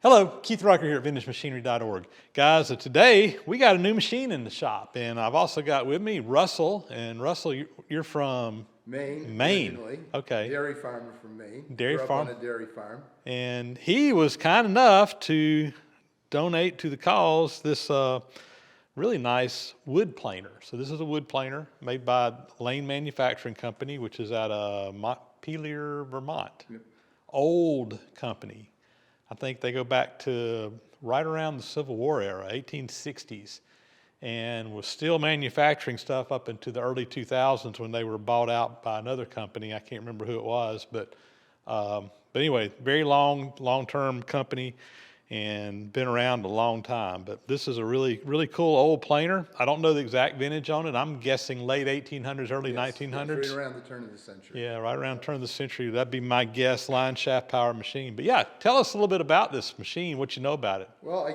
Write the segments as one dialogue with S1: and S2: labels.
S1: Hello, Keith Rucker here at VintageMachinery.org. Guys, today we got a new machine in the shop, and I've also got with me Russell. And Russell, you're from
S2: Maine.
S1: Maine.
S2: Originally.
S1: Okay.
S2: Dairy farmer from Maine.
S1: Dairy
S2: Grew
S1: farm.
S2: up on a dairy farm.
S1: And he was kind enough to donate to the cause this really nice wood planer. So this is a wood planer made by Lane Manufacturing Company, which is out of Montpelier, Vermont.
S2: Yep.
S1: Old company. I think they go back to right around the Civil War era, 1860s, and was still manufacturing stuff up into the early 2000s when they were bought out by another company. I can't remember who it was, but anyway, very long-term company and been around a long time. But this is a really cool old planer. I don't know the exact vintage on it. I'm guessing late 1800s, early 1900s.
S2: Right around the turn of the century.
S1: Yeah, right around the turn of the century. That'd be my guess, line shaft power machine. But yeah, tell us a little bit about this machine, what you know about it.
S2: Well,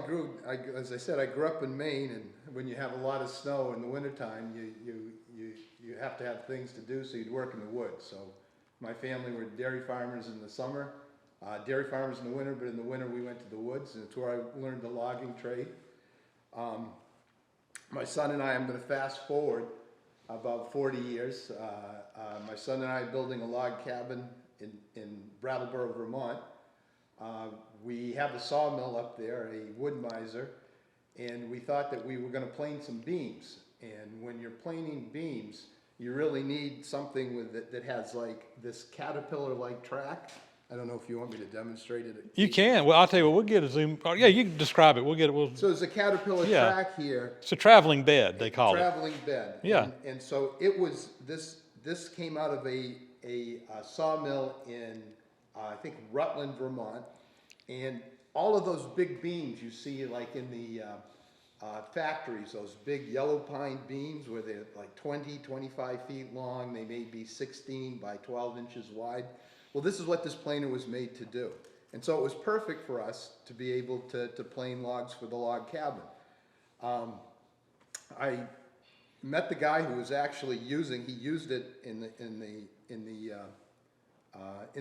S2: as I said, I grew up in Maine, and when you have a lot of snow in the wintertime, you have to have things to do, so you'd work in the woods. So my family were dairy farmers in the summer, dairy farmers in the winter, but in the winter we went to the woods, and it's where I learned the logging trade. My son and I'm going to fast forward about 40 years. My son and I are building a log cabin in Brattleboro, Vermont. We have a sawmill up there, a wood miser, and we thought that we were going to plane some beams. And when you're planing beams, you really need something with it that has like this caterpillar-like track. I don't know if you want me to demonstrate it.
S1: You can. Well, I'll tell you what, we'll get a zoom. Oh, yeah, you can describe it. We'll get it.
S2: So there's a caterpillar track here.
S1: It's a traveling bed, they call it.
S2: Traveling bed.
S1: Yeah.
S2: And so it was, this came out of a sawmill in, I think, Rutland, Vermont. And all of those big beams you see like in the factories, those big yellow pine beams where they're like 20, 25 feet long, they may be 16 by 12 inches wide. Well, this is what this planer was made to do. And so it was perfect for us to be able to plane logs for the log cabin. I met the guy who was actually he used it in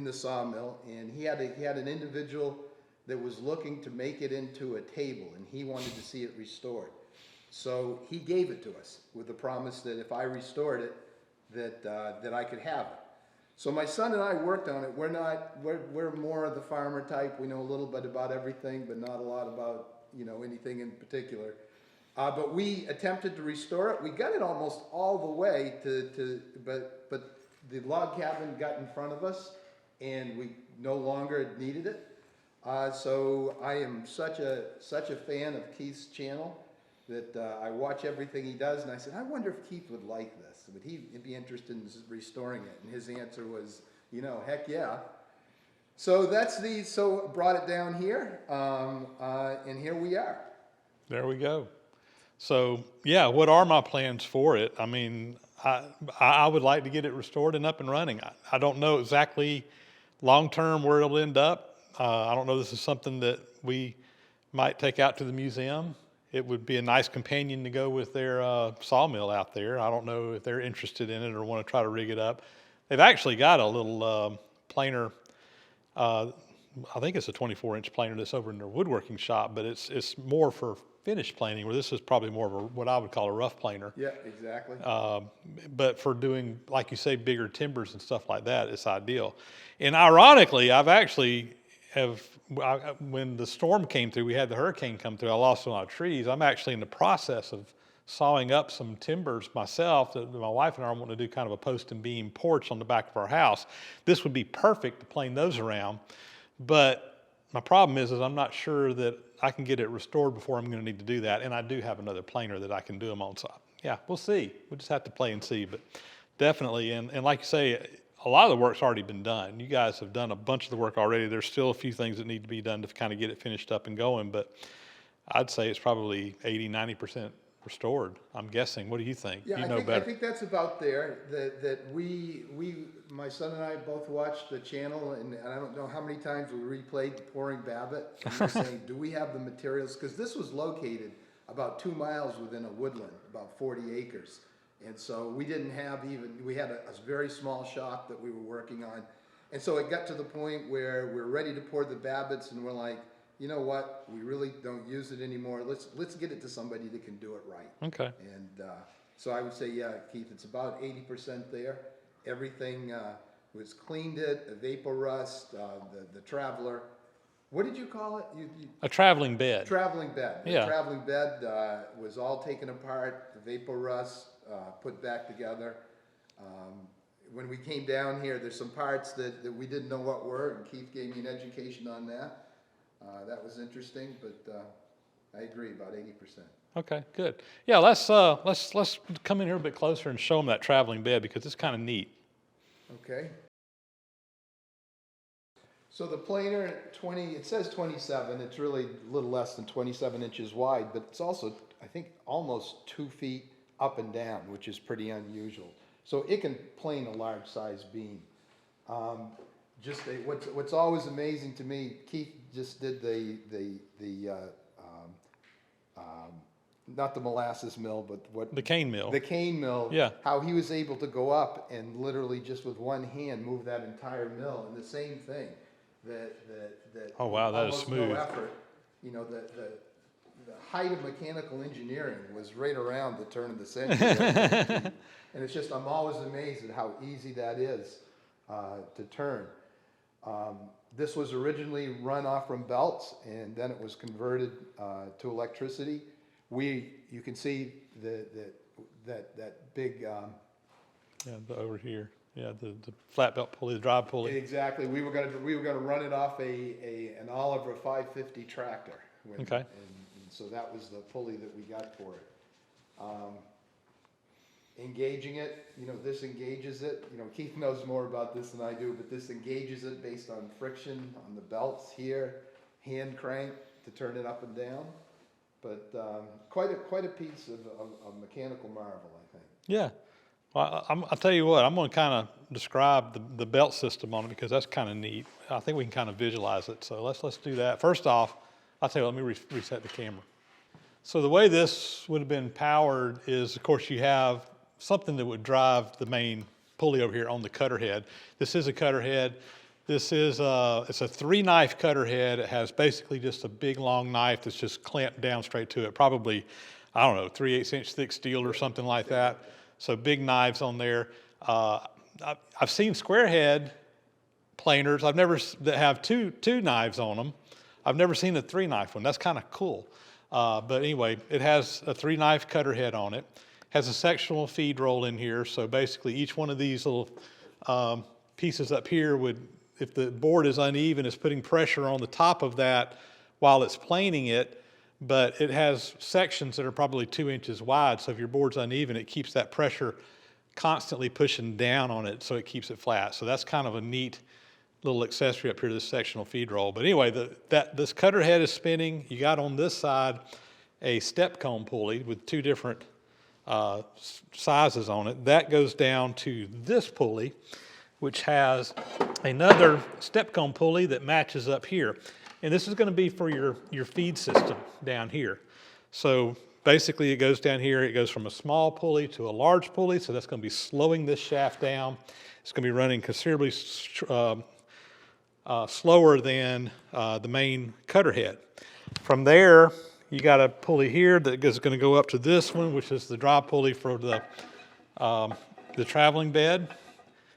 S2: the sawmill, and he had an individual that was looking to make it into a table, and he wanted to see it restored. So he gave it to us with the promise that if I restored it, that I could have it. So my son and I worked on it. We're more of the farmer type. We know a little bit about everything, but not a lot about anything in particular. But we attempted to restore it. We got it almost all the way but the log cabin got in front of us, and we no longer needed it. So I am such a fan of Keith's channel that I watch everything he does, and I said, I wonder if Keith would like this. Would he be interested in restoring it? And his answer was, heck yeah. So so brought it down here, and here we are.
S1: There we go. So yeah, what are my plans for it? I mean, I would like to get it restored and up and running. I don't know exactly long-term where it'll end up. I don't know, this is something that we might take out to the museum. It would be a nice companion to go with their sawmill out there. I don't know if they're interested in it or want to try to rig it up. They've actually got a little planer. I think it's a 24-inch planer that's over in their woodworking shop, but it's more for finished planing, where this is probably more of what I would call a rough planer.
S2: Yeah, exactly.
S1: But for doing, like you say, bigger timbers and stuff like that, it's ideal. And ironically, when the storm came through, we had the hurricane come through, I lost a lot of trees. I'm actually in the process of sawing up some timbers myself that my wife and I are wanting to do kind of a post and beam porch on the back of our house. This would be perfect to plane those around. But my problem is I'm not sure that I can get it restored before I'm going to need to do that. And I do have another planer that I can do them on. So yeah, we'll see. We'll just have to play and see. But definitely, and like you say, a lot of the work's already been done. You guys have done a bunch of the work already. There's still a few things that need to be done to kind of get it finished up and going. But I'd say it's probably 80, 90% restored, I'm guessing. What do you think?
S2: Yeah,
S1: you know better.
S2: I think that's about there. That my son and I both watched the channel, and I don't know how many times we replayed pouring Babbitt. And we were saying, do we have the materials? Because this was located about 2 miles within a woodland, about 40 acres. And so we didn't have we had a very small shop that we were working on. And so it got to the point where we're ready to pour the Babbitts, and we're like, you know what, we really don't use it anymore. Let's get it to somebody that can do it right.
S1: Okay.
S2: And so I would say, yeah, Keith, it's about 80% there. Everything was cleaned it, a vapor rust, the Traveler. What did you call it?
S1: A traveling bed.
S2: Traveling bed. The
S1: Yeah.
S2: traveling bed was all taken apart, the vapor rust put back together. When we came down here, there's some parts that we didn't know what were, and Keith gave me an education on that. That was interesting, but I agree, about 80%.
S1: Okay, good. Yeah, let's come in here a bit closer and show them that traveling bed because it's kind of neat.
S2: Okay. So the planer, it says 27, it's really a little less than 27 inches wide, but it's also, I think, almost 2 feet up and down, which is pretty unusual. So it can plane a large size beam. What's always amazing to me, Keith just did not the molasses mill, but
S1: The cane mill.
S2: the cane mill.
S1: Yeah.
S2: How he was able to go up and literally just with one hand move that entire mill, and the same thing. That
S1: Oh, wow, that is
S2: almost
S1: smooth.
S2: No effort. You know, the height of mechanical engineering was right around the turn of the century. And it's just, I'm always amazed at how easy that is to turn. This was originally run off from belts, and then it was converted to electricity. You can see that big.
S1: Yeah, over here. Yeah, the flat belt pulley, the drive pulley.
S2: Exactly. We were gonna run it off an Oliver 550 tractor.
S1: Okay.
S2: And so that was the pulley that we got for it. Engaging it, this engages it. Keith knows more about this than I do, but this engages it based on friction on the belts here, hand crank to turn it up and down. But quite a piece of mechanical marvel, I think.
S1: Yeah. Well, I'll tell you what, I'm going to kind of describe the belt system on it because that's kind of neat. I think we can kind of visualize it. So let's do that. First off, I'll tell you, let me reset the camera. So the way this would have been powered is, of course, you have something that would drive the main pulley over here on the cutter head. This is a cutter head. This is it's a 3-knife cutter head. It has basically just a big long knife that's just clamped down straight to it. Probably, I don't know, 3/8 inch thick steel or something like that. So big knives on there. I've seen square head planers. I've never that have two knives on them. I've never seen a 3-knife one. That's kind of cool. But anyway, it has a 3-knife cutter head on it. Has a sectional feed roll in here. So basically, each one of these little pieces up here would, if the board is uneven, is putting pressure on the top of that while it's planing it. But it has sections that are probably 2 inches wide, so if your board's uneven, it keeps that pressure constantly pushing down on it, so it keeps it flat. So that's kind of a neat little accessory up here to this sectional feed roll. But anyway, this cutter head is spinning. You got on this side a step cone pulley with 2 different sizes on it. That goes down to this pulley, which has another step cone pulley that matches up here. And this is going to be for your feed system down here. So basically it goes down here, it goes from a small pulley to a large pulley, so that's going to be slowing this shaft down. It's going to be running considerably slower than the main cutter head. From there, you got a pulley here that is going to go up to this one, which is the drive pulley for the traveling bed.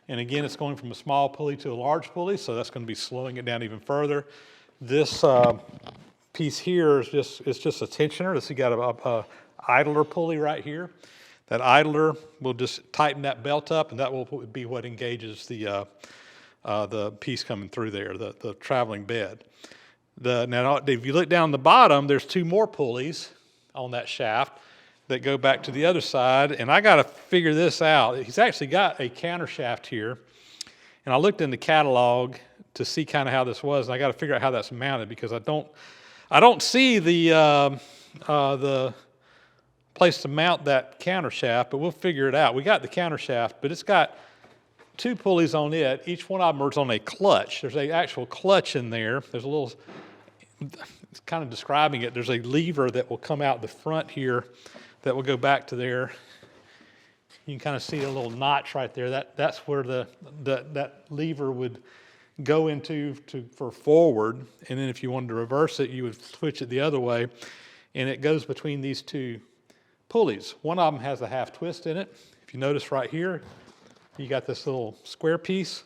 S1: And again, it's going from a small pulley to a large pulley, so that's going to be slowing it down even further. This piece here is just a tensioner. So you got a idler pulley right here. That idler will just tighten that belt up, and that will be what engages the piece coming through there, the traveling bed. Now, if you look down the bottom, there's 2 more pulleys on that shaft that go back to the other side, and I got to figure this out. He's actually got a counter shaft here, and I looked in the catalog to see kind of how this was, and I got to figure out how that's mounted because I don't see the place to mount that counter shaft, but we'll figure it out. We got the counter shaft, but it's got 2 pulleys on it. Each one of them is on a clutch. There's an actual clutch in there. There's a little, it's kind of describing it. There's a lever that will come out the front here that will go back to there. You can kind of see a little notch right there. That's where that lever would go into for forward, and then if you wanted to reverse it, you would switch it the other way, and it goes between these two pulleys. One of them has a half twist in it. If you notice right here, you got this little square piece.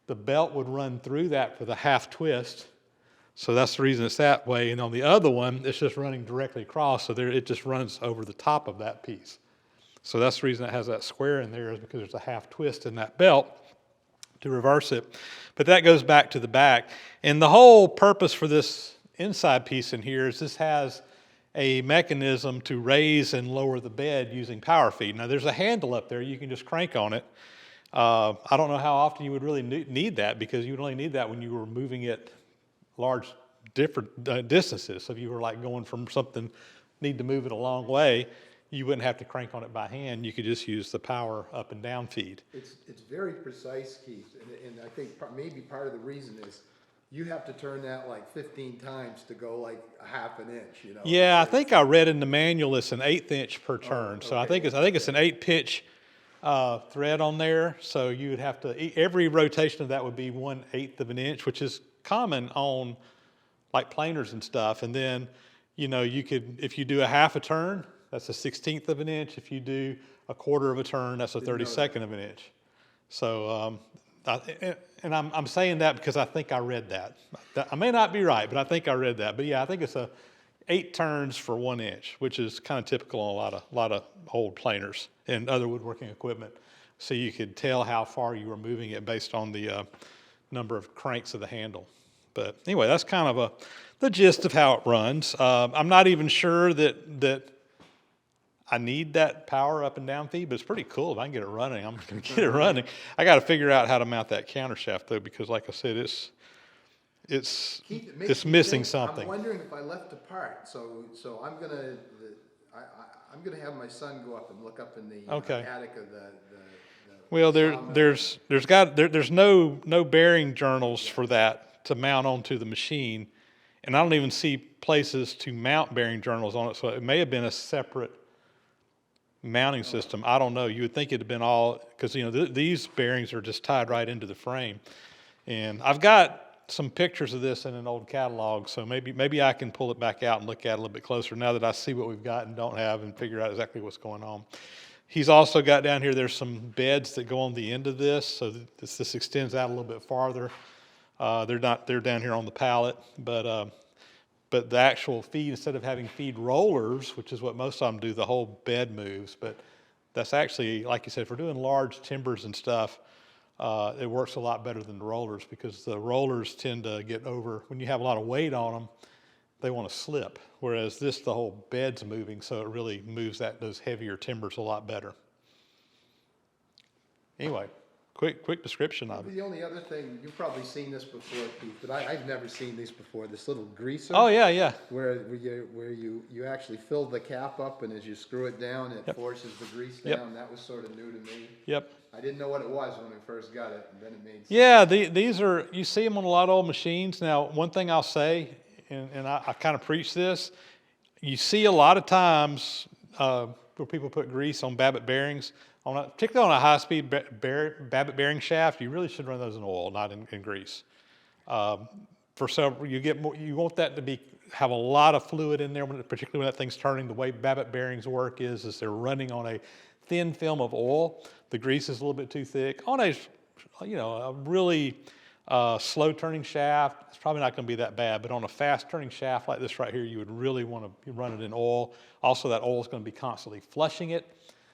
S1: The belt would run through that for the half twist. So that's the reason it's that way. And on the other one, it's just running directly across. So there, it just runs over the top of that piece. So that's the reason it has that square in there, is because there's a half twist in that belt to reverse it. But that goes back to the back. And the whole purpose for this inside piece in here is this has a mechanism to raise and lower the bed using power feed. Now there's a handle up there, you can just crank on it. I don't know how often you would really need that, because you would only need that when you were moving it large different distances. So if you were like going from something, need to move it a long way, you wouldn't have to crank on it by hand. You could just use the power up and down feed.
S2: It's very precise, Keith, and I think maybe part of the reason is you have to turn that like 15 times to go like a half an inch, you know?
S1: Yeah, I think I read in the manual it's an 1/8 inch per turn.
S2: Okay.
S1: So I think it's an 8 pitch thread on there. So you would have to, every rotation of that would be 1/8 of an inch, which is common on like planers and stuff. And then, you know, you could, if you do a half a turn, that's a 1/16 of an inch. If you do a quarter of a turn, that's a 32nd of an inch. So, I'm saying that because I think I read that. I may not be right, but I think I read that. But yeah, I think it's 8 turns for 1 inch, which is kind of typical on a lot of old planers and other woodworking equipment. So you could tell how far you were moving it based on the number of cranks of the handle. But anyway, that's kind of the gist of how it runs. I'm not even sure that I need that power up and down feed, but it's pretty cool. If I can get it running, I'm going to get it running. I got to figure out how to mount that counter shaft though, because like I said, it's missing something.
S2: I'm wondering if I left a part. So I'm gonna have my son go up and look up in the attic of the
S1: well, there's no bearing journals for that to mount onto the machine, and I don't even see places to mount bearing journals on it. So it may have been a separate mounting system. I don't know. You would think it'd have been all, because you know these bearings are just tied right into the frame. And I've got some pictures of this in an old catalog, so maybe I can pull it back out and look at it a little bit closer now that I see what we've got and don't have, and figure out exactly what's going on. He's also got down here, there's some beds that go on the end of this, so this extends out a little bit farther. They're down here on the pallet, but the actual feed, instead of having feed rollers, which is what most of them do, the whole bed moves. But that's actually, like you said, if we're doing large timbers and stuff, it works a lot better than the rollers, because the rollers tend to get over, when you have a lot of weight on them, they want to slip. Whereas this, the whole bed's moving, so it really moves those heavier timbers a lot better. Anyway, quick description of it.
S2: The only other thing, you've probably seen this before, Keith, but I've never seen these before. This little greaser.
S1: Oh yeah.
S2: Where you actually fill the cap up, and as you screw it down, it forces the grease down.
S1: Yep.
S2: That was sort of new to me.
S1: Yep.
S2: I didn't know what it was when I first got it, and then it made sense.
S1: Yeah, these are, you see them on a lot of old machines. Now, one thing I'll say, and I kind of preach this, you see a lot of times where people put grease on Babbitt bearings, particularly on a high-speed Babbitt bearing shaft. You really should run those in oil, not in grease. For several, you want that to have a lot of fluid in there, particularly when that thing's turning. The way Babbitt bearings work is they're running on a thin film of oil. The grease is a little bit too thick. On a really slow turning shaft, it's probably not going to be that bad. But on a fast turning shaft like this right here, you would really want to run it in oil. Also, that oil is going to be constantly flushing it.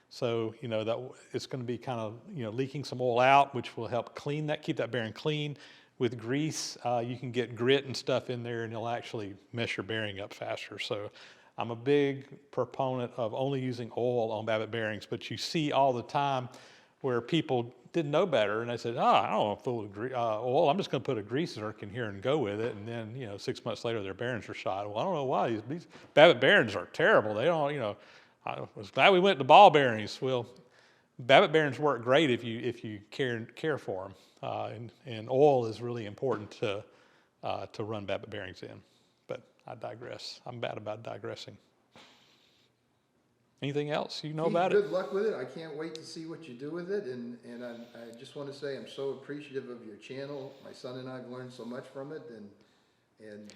S1: So, that it's going to be kind of, leaking some oil out, which will help clean that, keep that bearing clean. With grease, you can get grit and stuff in there, and it'll actually mess your bearing up faster. So I'm a big proponent of only using oil on Babbitt bearings, but you see all the time where people didn't know better, and they said, I don't want to fool with oil. I'm just going to put a grease zerk in here and go with it. And then, 6 months later, their bearings are shot. Well, I don't know why. These Babbitt bearings are terrible. They don't, I was glad we went to ball bearings. Well, Babbitt bearings work great if you care for them, and oil is really important to run Babbitt bearings in. But I digress. I'm bad about digressing. Anything else you know
S2: Keith,
S1: about it?
S2: good luck with it. I can't wait to see what you do with it. And I just want to say I'm so appreciative of your channel. My son and I have learned so much from it, and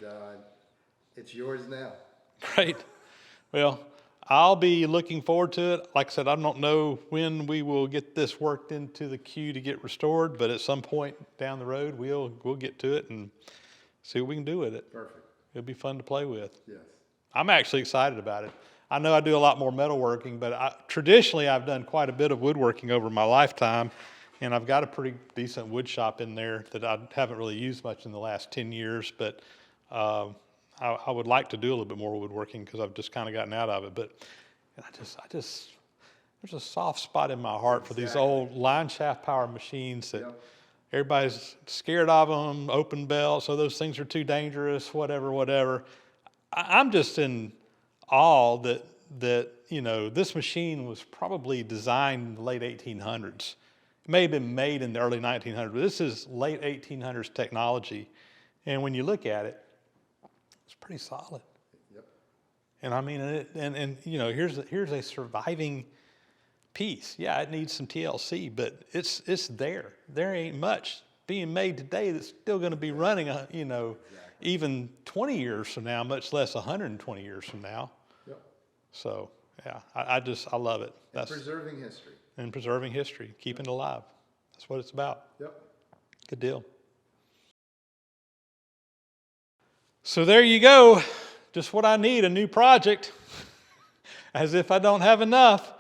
S2: it's yours now.
S1: Great. Well, I'll be looking forward to it. Like I said, I don't know when we will get this worked into the queue to get restored, but at some point down the road, we'll get to it and see what we can do with it.
S2: Perfect.
S1: It'll be fun to play with.
S2: Yes.
S1: I'm actually excited about it. I know I do a lot more metalworking, but traditionally I've done quite a bit of woodworking over my lifetime, and I've got a pretty decent wood shop in there that I haven't really used much in the last 10 years, but I would like to do a little bit more woodworking because I've just kind of gotten out of it. But there's a soft spot in my heart for these old line shaft power machines that everybody's scared of them, open belt, so those things are too dangerous, whatever. I'm just in awe that you know, this machine was probably designed in the late 1800s. It may have been made in the early 1900s, but this is late 1800s technology. And when you look at it, it's pretty solid.
S2: Yep.
S1: And I mean, and you know, here's a surviving piece. Yeah, it needs some TLC, but it's there. There ain't much being made today that's still going to be running, you know, even 20 years from now, much less 120 years from now.
S2: Yep.
S1: So yeah, I love it.
S2: That's preserving history.
S1: And preserving history, keeping it alive. That's what it's about.
S2: Yep.
S1: Good deal. So there you go. Just what I need, a new project. As if I don't have enough.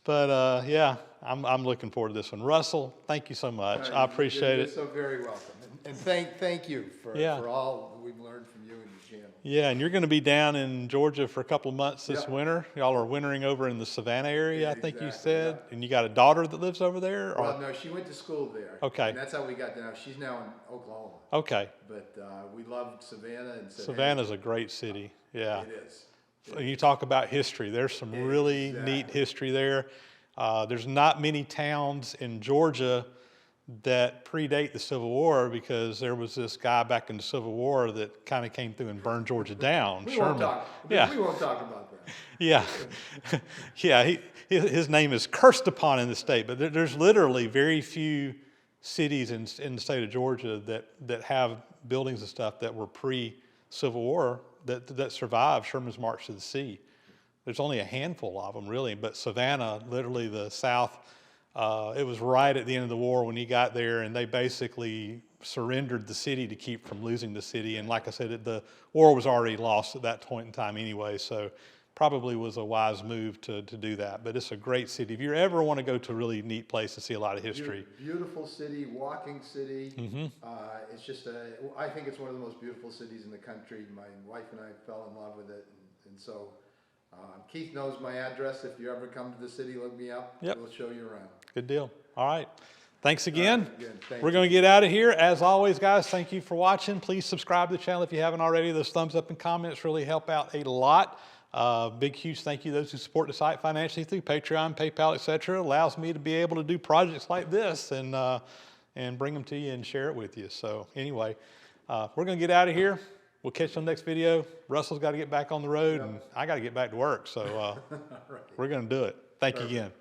S1: But yeah, I'm looking forward to this one. Russell, thank you so much. I appreciate it.
S2: You're so very welcome. And thank you for all that we've learned from you and your channel.
S1: Yeah, and you're going to be down in Georgia for a couple of months this winter. Y'all are wintering over in the Savannah area, I think you said. Yeah. And you got a daughter that lives over there? Or?
S2: Well, no, she went to school there.
S1: Okay.
S2: And that's how we got down. She's now in Oklahoma.
S1: Okay.
S2: But we loved Savannah. And
S1: Savannah's a great city. Yeah.
S2: It is.
S1: You talk about history. There's some really neat history there. There's not many towns in Georgia that predate the Civil War, because there was this guy back in the Civil War that kind of came through and burned Georgia down.
S2: We
S1: Sherman.
S2: We won't talk about that.
S1: Yeah. Yeah. His name is cursed upon in the state, but there's literally very few cities in the state of Georgia that have buildings and stuff that were pre-Civil War that survived Sherman's March to the Sea. There's only a handful of them, really, but Savannah, literally the South, it was right at the end of the war when he got there, and they basically surrendered the city to keep from losing the city. And like I said, the war was already lost at that point in time anyway, so probably was a wise move to do that. But it's a great city. If you ever want to go to a really neat place to see a lot of history.
S2: Beautiful city, walking city. Mm-hmm. It's just I think it's one of the most beautiful cities in the country. My wife and I fell in love with it, and so Keith knows my address. If you ever come to the city, look me up.
S1: Yep.
S2: We'll show you around.
S1: Good deal. All right. Thanks again.
S2: Thank
S1: We're going to get out of here. As always, guys, thank you for watching. Please subscribe to the channel if you haven't already. Those thumbs up and comments really help out a lot. Big, huge thank you to those who support the site financially through Patreon, PayPal, etc. Allows me to be able to do projects like this and bring them to you and share it with you. So anyway, we're going to get out of here. We'll catch you on the next video. Russell's got to get back on the road, and I got to get back to work. So we're going to do it. Thank you again.